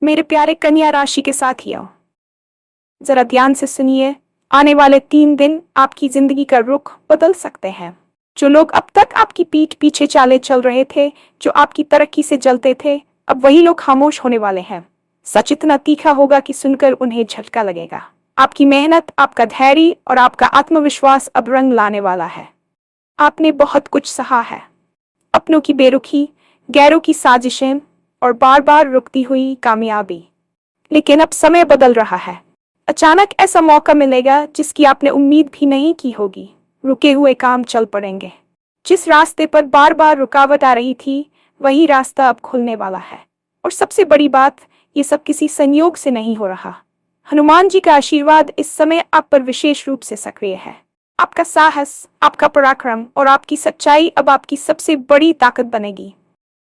मेरे प्यारे कन्या राशि के साथियों, जरा ध्यान से सुनिए। आने वाले 3 दिन आपकी जिंदगी का रुख बदल सकते हैं। जो लोग अब तक आपकी पीठ पीछे चाले चल रहे थे, जो आपकी तरक्की से जलते थे, अब वही लोग खामोश होने वाले हैं। सच इतना तीखा होगा कि सुनकर उन्हें झटका लगेगा। आपकी मेहनत, आपका धैर्य और आपका आत्मविश्वास अब रंग लाने वाला है। आपने बहुत कुछ सहा है, अपनों की बेरुखी, गैरों की साजिशें और बार बार रुकती हुई कामयाबी। लेकिन अब समय बदल रहा है। अचानक ऐसा मौका मिलेगा जिसकी आपने उम्मीद भी नहीं की होगी। रुके हुए काम चल पड़ेंगे। जिस रास्ते पर बार बार रुकावट आ रही थी, वही रास्ता अब खुलने वाला है। और सबसे बड़ी बात, ये सब किसी संयोग से नहीं हो रहा। हनुमान जी का आशीर्वाद इस समय आप पर विशेष रूप से सक्रिय है। आपका साहस, आपका पराक्रम और आपकी सच्चाई अब आपकी सबसे बड़ी ताकत बनेगी।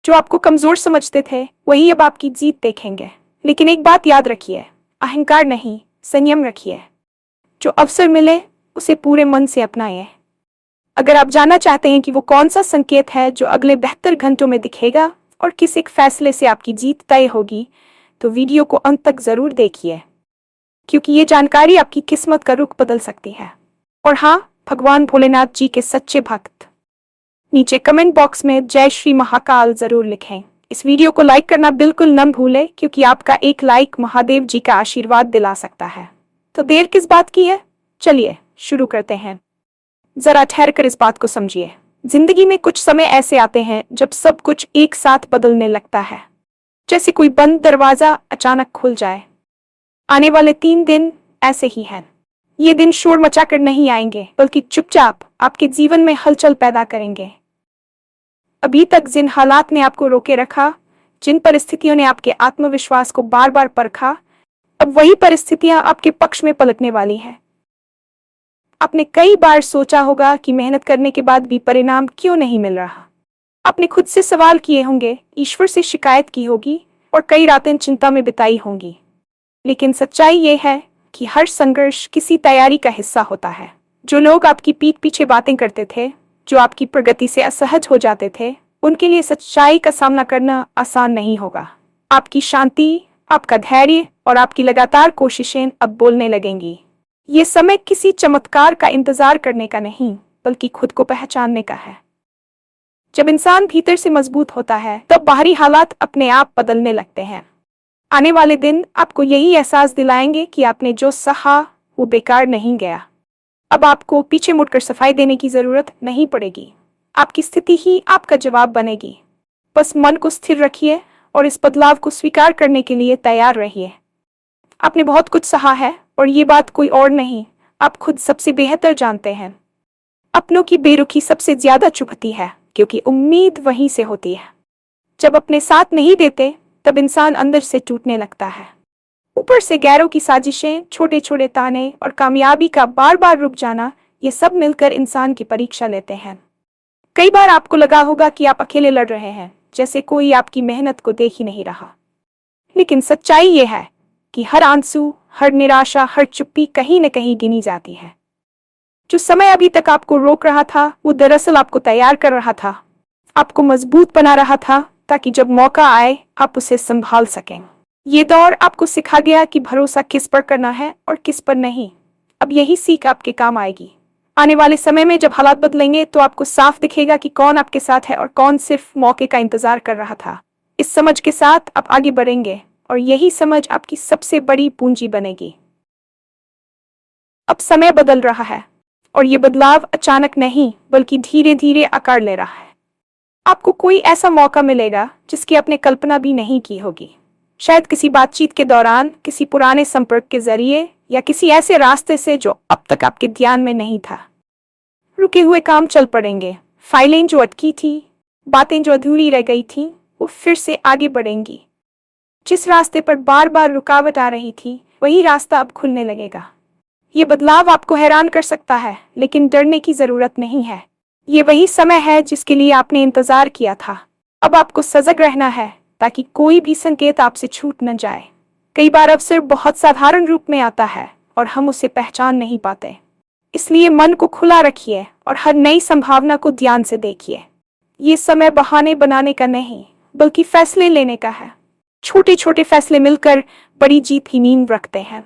जो आपको कमजोर समझते थे, वही अब आपकी जीत देखेंगे। लेकिन एक बात याद रखिए, अहंकार नहीं, संयम रखिए। जो अवसर मिले उसे पूरे मन से अपनाइए। अगर आप जानना चाहते हैं कि वो कौन सा संकेत है जो अगले 72 घंटों में दिखेगा और किस एक फैसले से आपकी जीत तय होगी, तो वीडियो को अंत तक जरूर देखिए, क्योंकि ये जानकारी आपकी किस्मत का रुख बदल सकती है। और हाँ, भगवान भोलेनाथ जी के सच्चे भक्त नीचे कमेंट बॉक्स में जय श्री महाकाल जरूर लिखें। इस वीडियो को लाइक करना बिल्कुल न भूलें, क्योंकि आपका एक लाइक महादेव जी का आशीर्वाद दिला सकता है। तो देर किस बात की है, चलिए शुरू करते हैं। जरा ठहर कर इस बात को समझिए। जिंदगी में कुछ समय ऐसे आते हैं जब सब कुछ एक साथ बदलने लगता है, जैसे कोई बंद दरवाजा अचानक खुल जाए। आने वाले 3 दिन ऐसे ही हैं। ये दिन शोर मचाकर नहीं आएंगे, बल्कि चुपचाप आपके जीवन में हलचल पैदा करेंगे। अभी तक जिन हालात ने आपको रोके रखा, जिन परिस्थितियों ने आपके आत्मविश्वास को बार बार परखा, अब वही परिस्थितियां आपके पक्ष में पलटने वाली हैं। आपने कई बार सोचा होगा कि मेहनत करने के बाद भी परिणाम क्यों नहीं मिल रहा। आपने खुद से सवाल किए होंगे, ईश्वर से शिकायत की होगी और कई रातें चिंता में बिताई होंगी। लेकिन सच्चाई ये है कि हर संघर्ष किसी तैयारी का हिस्सा होता है। जो लोग आपकी पीठ पीछे बातें करते थे, जो आपकी प्रगति से असहज हो जाते थे, उनके लिए सच्चाई का सामना करना आसान नहीं होगा। आपकी शांति, आपका धैर्य और आपकी लगातार कोशिशें अब बोलने लगेंगी। ये समय किसी चमत्कार का इंतजार करने का नहीं, बल्कि खुद को पहचानने का है। जब इंसान भीतर से मजबूत होता है, तब बाहरी हालात अपने आप बदलने लगते हैं। आने वाले दिन आपको यही एहसास दिलाएंगे कि आपने जो सहा वो बेकार नहीं गया। अब आपको पीछे मुड़कर सफाई देने की जरूरत नहीं पड़ेगी। आपकी स्थिति ही आपका जवाब बनेगी। बस मन को स्थिर रखिए और इस बदलाव को स्वीकार करने के लिए तैयार रहिए। आपने बहुत कुछ सहा है और ये बात कोई और नहीं, आप खुद सबसे बेहतर जानते हैं। अपनों की बेरुखी सबसे ज्यादा चुभती है, क्योंकि उम्मीद वहीं से होती है। जब अपने साथ नहीं देते, तब इंसान अंदर से टूटने लगता है। ऊपर से गैरों की साजिशें, छोटे छोटे ताने और कामयाबी का बार बार रुक जाना, ये सब मिलकर इंसान की परीक्षा लेते हैं। कई बार आपको लगा होगा कि आप अकेले लड़ रहे हैं, जैसे कोई आपकी मेहनत को देख ही नहीं रहा। लेकिन सच्चाई ये है कि हर आंसू, हर निराशा, हर चुप्पी कहीं न कहीं गिनी जाती है। जो समय अभी तक आपको रोक रहा था, वो दरअसल आपको तैयार कर रहा था, आपको मजबूत बना रहा था, ताकि जब मौका आए आप उसे संभाल सकें। ये दौर आपको सिखा गया कि भरोसा किस पर करना है और किस पर नहीं। अब यही सीख आपके काम आएगी। आने वाले समय में जब हालात बदलेंगे, तो आपको साफ दिखेगा कि कौन आपके साथ है और कौन सिर्फ मौके का इंतजार कर रहा था। इस समझ के साथ आप आगे बढ़ेंगे और यही समझ आपकी सबसे बड़ी पूंजी बनेगी। अब समय बदल रहा है और ये बदलाव अचानक नहीं, बल्कि धीरे धीरे आकार ले रहा है। आपको कोई ऐसा मौका मिलेगा जिसकी आपने कल्पना भी नहीं की होगी। शायद किसी बातचीत के दौरान, किसी पुराने संपर्क के जरिए, या किसी ऐसे रास्ते से जो अब तक आपके ध्यान में नहीं था। रुके हुए काम चल पड़ेंगे। फाइलें जो अटकी थी, बातें जो अधूरी रह गई थी, वो फिर से आगे बढ़ेंगी। जिस रास्ते पर बार बार रुकावट आ रही थी, वही रास्ता अब खुलने लगेगा। ये बदलाव आपको हैरान कर सकता है, लेकिन डरने की जरूरत नहीं है। ये वही समय है जिसके लिए आपने इंतजार किया था। अब आपको सजग रहना है, ताकि कोई भी संकेत आपसे छूट न जाए। कई बार अवसर बहुत साधारण रूप में आता है और हम उसे पहचान नहीं पाते। इसलिए मन को खुला रखिए और हर नई संभावना को ध्यान से देखिए। ये समय बहाने बनाने का नहीं, बल्कि फैसले लेने का है। छोटे छोटे फैसले मिलकर बड़ी जीत ही नींव रखते हैं।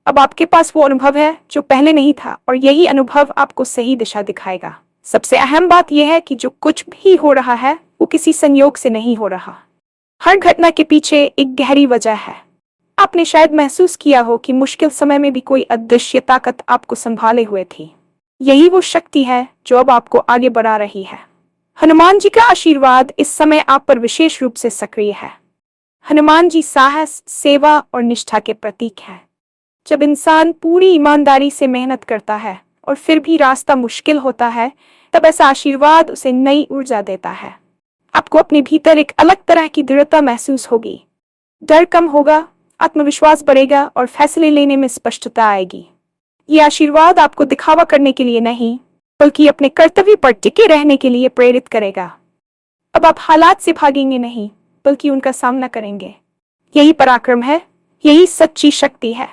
अब आपके पास वो अनुभव है जो पहले नहीं था, और यही अनुभव आपको सही दिशा दिखाएगा। सबसे अहम बात यह है कि जो कुछ भी हो रहा है वो किसी संयोग से नहीं हो रहा। हर घटना के पीछे एक गहरी वजह है। आपने शायद महसूस किया हो कि मुश्किल समय में भी कोई अदृश्य ताकत आपको संभाले हुए थी। यही वो शक्ति है जो अब आपको आगे बढ़ा रही है। हनुमान जी का आशीर्वाद इस समय आप पर विशेष रूप से सक्रिय है। हनुमान जी साहस, सेवा और निष्ठा के प्रतीक हैं। जब इंसान पूरी ईमानदारी से मेहनत करता है और फिर भी रास्ता मुश्किल होता है, तब ऐसा आशीर्वाद उसे नई ऊर्जा देता है। आपको अपने भीतर एक अलग तरह की दृढ़ता महसूस होगी। डर कम होगा, आत्मविश्वास बढ़ेगा और फैसले लेने में स्पष्टता आएगी। ये आशीर्वाद आपको दिखावा करने के लिए नहीं, बल्कि अपने कर्तव्य पर टिके रहने के लिए प्रेरित करेगा। अब आप हालात से भागेंगे नहीं, बल्कि उनका सामना करेंगे। यही पराक्रम है, यही सच्ची शक्ति है।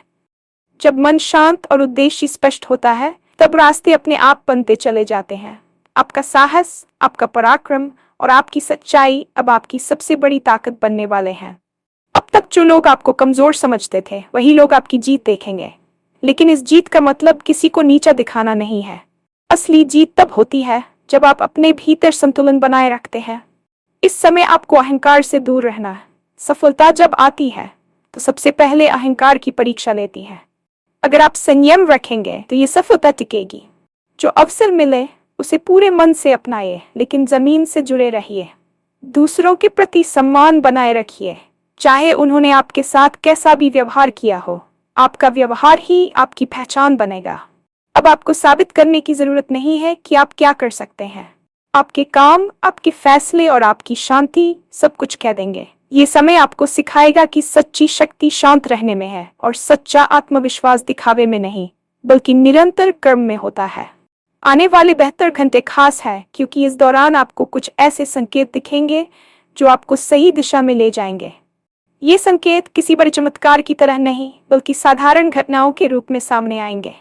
जब मन शांत और उद्देश्य स्पष्ट होता है, तब रास्ते अपने आप बनते चले जाते हैं। आपका साहस, आपका पराक्रम और आपकी सच्चाई अब आपकी सबसे बड़ी ताकत बनने वाले हैं। अब तक जो लोग आपको कमजोर समझते थे, वही लोग आपकी जीत देखेंगे। लेकिन इस जीत का मतलब किसी को नीचा दिखाना नहीं है। असली जीत तब होती है जब आप अपने भीतर संतुलन बनाए रखते हैं। इस समय आपको अहंकार से दूर रहना है। सफलता जब आती है तो सबसे पहले अहंकार की परीक्षा लेती है। अगर आप संयम रखेंगे तो ये सफलता टिकेगी। जो अवसर मिले उसे पूरे मन से अपनाइए, लेकिन जमीन से जुड़े रहिए। दूसरों के प्रति सम्मान बनाए रखिए, चाहे उन्होंने आपके साथ कैसा भी व्यवहार किया हो। आपका व्यवहार ही आपकी पहचान बनेगा। अब आपको साबित करने की जरूरत नहीं है कि आप क्या कर सकते हैं। आपके काम, आपके फैसले और आपकी शांति सब कुछ कह देंगे। ये समय आपको सिखाएगा कि सच्ची शक्ति शांत रहने में है और सच्चा आत्मविश्वास दिखावे में नहीं, बल्कि निरंतर कर्म में होता है। आने वाले बेहतर घंटे खास है, क्योंकि इस दौरान आपको कुछ ऐसे संकेत दिखेंगे जो आपको सही दिशा में ले जाएंगे। ये संकेत किसी बड़े चमत्कार की तरह नहीं, बल्कि साधारण घटनाओं के रूप में सामने आएंगे।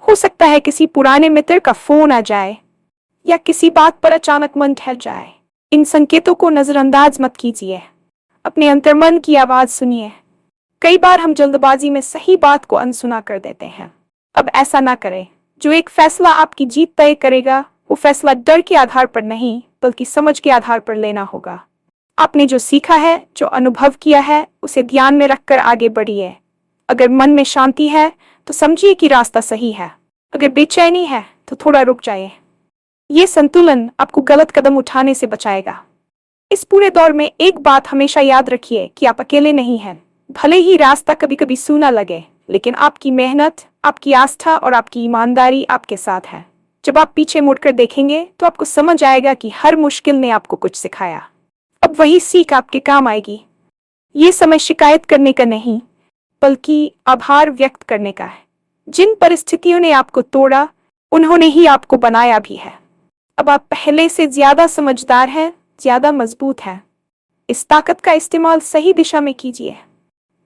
हो सकता है किसी पुराने मित्र का फोन आ जाए या किसी बात पर अचानक मन ठहर जाए। इन संकेतों को नजरअंदाज मत कीजिए। अपने अंतर्मन की आवाज सुनिए। कई बार हम जल्दबाजी में सही बात को अनसुना कर देते हैं। अब ऐसा ना करें। जो एक फैसला आपकी जीत तय करेगा, वो फैसला डर के आधार पर नहीं, बल्कि समझ के आधार पर लेना होगा। आपने जो सीखा है, जो अनुभव किया है, उसे ध्यान में रखकर आगे बढ़िए। अगर मन में शांति है तो समझिए कि रास्ता सही है। अगर बेचैनी है तो थोड़ा रुक जाइए। ये संतुलन आपको गलत कदम उठाने से बचाएगा। इस पूरे दौर में एक बात हमेशा याद रखिए कि आप अकेले नहीं हैं। भले ही रास्ता कभी कभी सूना लगे, लेकिन आपकी मेहनत, आपकी आस्था और आपकी ईमानदारी आपके साथ है। जब आप पीछे मुड़कर देखेंगे तो आपको समझ आएगा कि हर मुश्किल ने आपको कुछ सिखाया। अब वही सीख आपके काम आएगी। ये समय शिकायत करने का नहीं, बल्कि आभार व्यक्त करने का है। जिन परिस्थितियों ने आपको तोड़ा, उन्होंने ही आपको बनाया भी है। अब आप पहले से ज्यादा समझदार हैं, ज्यादा मजबूत हैं। इस ताकत का इस्तेमाल सही दिशा में कीजिए।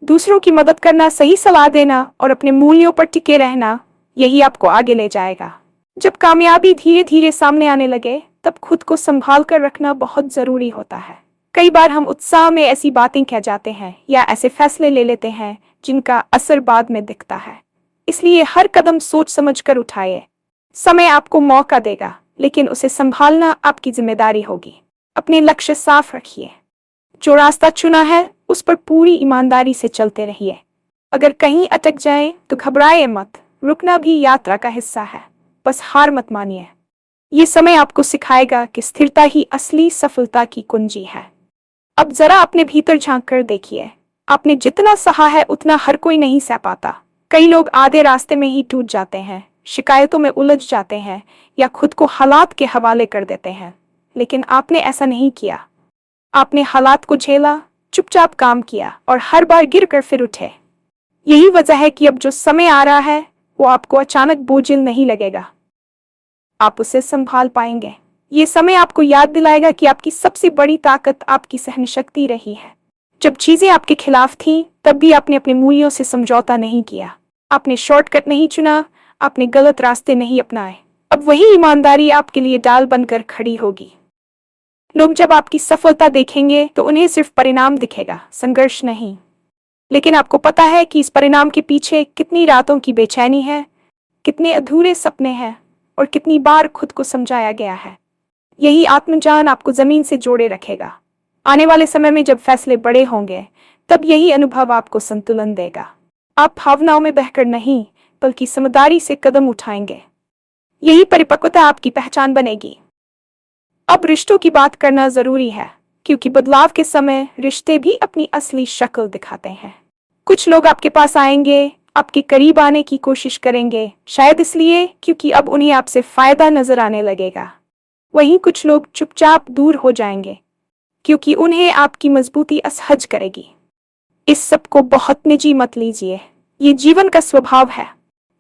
दूसरों की मदद करना, सही सलाह देना और अपने मूल्यों पर टिके रहना, यही आपको आगे ले जाएगा। जब कामयाबी धीरे धीरे सामने आने लगे, तब खुद को संभाल कर रखना बहुत जरूरी होता है। कई बार हम उत्साह में ऐसी बातें कह जाते हैं या ऐसे फैसले ले लेते हैं जिनका असर बाद में दिखता है। इसलिए हर कदम सोच समझ कर उठाइए। समय आपको मौका देगा, लेकिन उसे संभालना आपकी जिम्मेदारी होगी। अपने लक्ष्य साफ रखिए। जो रास्ता चुना है उस पर पूरी ईमानदारी से चलते रहिए। अगर कहीं अटक जाए तो घबराए मत। रुकना भी यात्रा का हिस्सा है। बस हार मत मानिए। ये समय आपको सिखाएगा कि स्थिरता ही असली सफलता की कुंजी है। अब जरा अपने भीतर झांक कर देखिए। आपने जितना सहा है उतना हर कोई नहीं सह पाता। कई लोग आधे रास्ते में ही टूट जाते हैं, शिकायतों में उलझ जाते हैं या खुद को हालात के हवाले कर देते हैं। लेकिन आपने ऐसा नहीं किया। आपने हालात को झेला, चुपचाप काम किया और हर बार गिर कर फिर उठे। यही वजह है कि अब जो समय आ रहा है वो आपको अचानक बोझिल नहीं लगेगा। आप उसे संभाल पाएंगे। ये समय आपको याद दिलाएगा कि आपकी सबसे बड़ी ताकत आपकी सहनशक्ति रही है। जब चीजें आपके खिलाफ थीं, तब भी आपने अपने मूल्यों से समझौता नहीं किया। आपने शॉर्टकट नहीं चुना, आपने गलत रास्ते नहीं अपनाए। अब वही ईमानदारी आपके लिए डाल बनकर खड़ी होगी। लोग जब आपकी सफलता देखेंगे तो उन्हें सिर्फ परिणाम दिखेगा, संघर्ष नहीं। लेकिन आपको पता है कि इस परिणाम के पीछे कितनी रातों की बेचैनी है, कितने अधूरे सपने हैं और कितनी बार खुद को समझाया गया है। यही आत्मज्ञान आपको जमीन से जोड़े रखेगा। आने वाले समय में जब फैसले बड़े होंगे, तब यही अनुभव आपको संतुलन देगा। आप भावनाओं में बहकर नहीं, बल्कि समझदारी से कदम उठाएंगे। यही परिपक्वता आपकी पहचान बनेगी। अब रिश्तों की बात करना जरूरी है, क्योंकि बदलाव के समय रिश्ते भी अपनी असली शक्ल दिखाते हैं। कुछ लोग आपके पास आएंगे, आपके करीब आने की कोशिश करेंगे, शायद इसलिए क्योंकि अब उन्हें आपसे फायदा नजर आने लगेगा। वहीं कुछ लोग चुपचाप दूर हो जाएंगे, क्योंकि उन्हें आपकी मजबूती असहज करेगी। इस सब को बहुत निजी मत लीजिए, ये जीवन का स्वभाव है।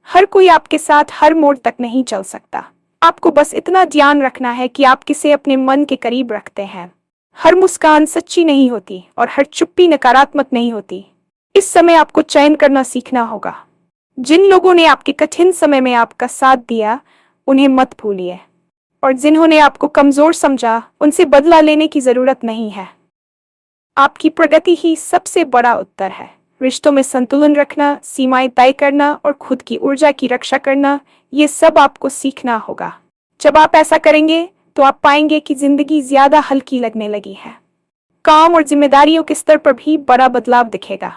हर कोई आपके साथ हर मोड़ तक नहीं चल सकता। आपको बस इतना ध्यान रखना है कि आप किसे अपने मन के करीब रखते हैं। हर मुस्कान सच्ची नहीं होती और हर चुप्पी नकारात्मक नहीं होती। इस समय आपको चयन करना सीखना होगा। जिन लोगों ने आपके कठिन समय में आपका साथ दिया, उन्हें मत भूलिए, और जिन्होंने आपको कमजोर समझा, उनसे बदला लेने की जरूरत नहीं है। आपकी प्रगति ही सबसे बड़ा उत्तर है। रिश्तों में संतुलन रखना, सीमाएं तय करना और खुद की ऊर्जा की रक्षा करना, ये सब आपको सीखना होगा। जब आप ऐसा करेंगे तो आप पाएंगे कि जिंदगी ज्यादा हल्की लगने लगी है। काम और जिम्मेदारियों के स्तर पर भी बड़ा बदलाव दिखेगा।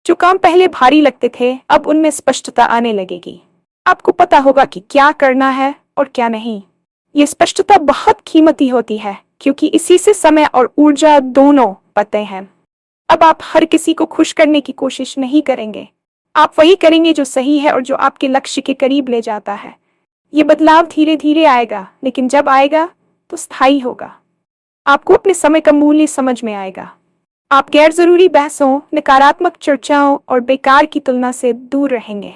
जो काम पहले भारी लगते थे, अब उनमें स्पष्टता आने लगेगी। आपको पता होगा कि क्या करना है और क्या नहीं। ये स्पष्टता बहुत कीमती होती है, क्योंकि इसी से समय और ऊर्जा दोनों पते हैं। अब आप हर किसी को खुश करने की कोशिश नहीं करेंगे। आप वही करेंगे जो सही है और जो आपके लक्ष्य के करीब ले जाता है। ये बदलाव धीरे धीरे आएगा, लेकिन जब आएगा तो स्थायी होगा। आपको अपने समय का मूल्य समझ में आएगा। आप गैर जरूरी बहसों, नकारात्मक चर्चाओं और बेकार की तुलना से दूर रहेंगे।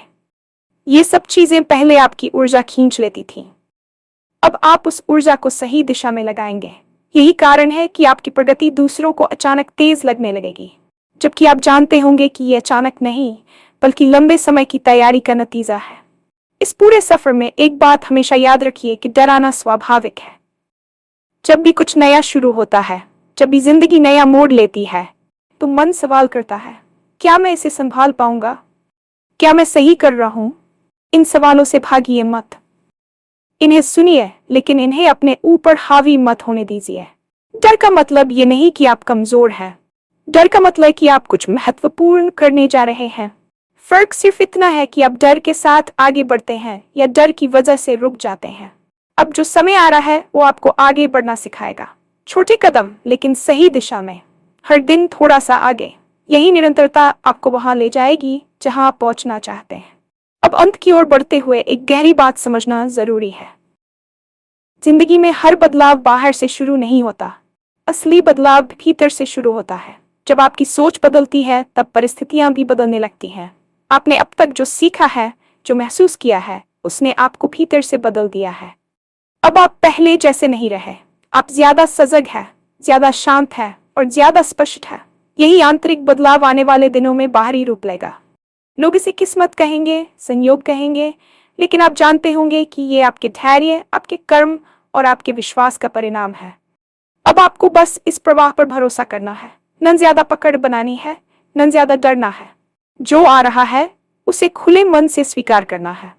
ये सब चीजें पहले आपकी ऊर्जा खींच लेती थीं। अब आप उस ऊर्जा को सही दिशा में लगाएंगे। यही कारण है कि आपकी प्रगति दूसरों को अचानक तेज लगने लगेगी, जबकि आप जानते होंगे कि ये अचानक नहीं, बल्कि लंबे समय की तैयारी का नतीजा है। इस पूरे सफर में एक बात हमेशा याद रखिए कि डराना स्वाभाविक है। जब भी कुछ नया शुरू होता है, जब भी जिंदगी नया मोड़ लेती है, तो मन सवाल करता है, क्या मैं इसे संभाल पाऊंगा? क्या मैं सही कर रहा हूं? इन सवालों से भागिए मत। इन्हें सुनिए, लेकिन इन्हें अपने ऊपर हावी मत होने दीजिए। डर का मतलब ये नहीं कि आप कमजोर हैं। डर का मतलब है कि आप कुछ महत्वपूर्ण करने जा रहे हैं। फर्क सिर्फ इतना है कि आप डर के साथ आगे बढ़ते हैं या डर की वजह से रुक जाते हैं। अब जो समय आ रहा है वो आपको आगे बढ़ना सिखाएगा। छोटे कदम, लेकिन सही दिशा में। हर दिन थोड़ा सा आगे। यही निरंतरता आपको वहां ले जाएगी जहां आप पहुंचना चाहते हैं। अब अंत की ओर बढ़ते हुए एक गहरी बात समझना जरूरी है। जिंदगी में हर बदलाव बाहर से शुरू नहीं होता। असली बदलाव भीतर से शुरू होता है। जब आपकी सोच बदलती है, तब परिस्थितियां भी बदलने लगती हैं। आपने अब तक जो सीखा है, जो महसूस किया है, उसने आपको भीतर से बदल दिया है। अब आप पहले जैसे नहीं रहे। आप ज्यादा सजग है, ज्यादा शांत है और ज्यादा स्पष्ट है। यही आंतरिक बदलाव आने वाले दिनों में बाहरी रूप लेगा। लोग इसे किस्मत कहेंगे, संयोग कहेंगे, लेकिन आप जानते होंगे कि ये आपके धैर्य, आपके कर्म और आपके विश्वास का परिणाम है। अब आपको बस इस प्रवाह पर भरोसा करना है। न ज्यादा पकड़ बनानी है, न ज्यादा डरना है। जो आ रहा है उसे खुले मन से स्वीकार करना है।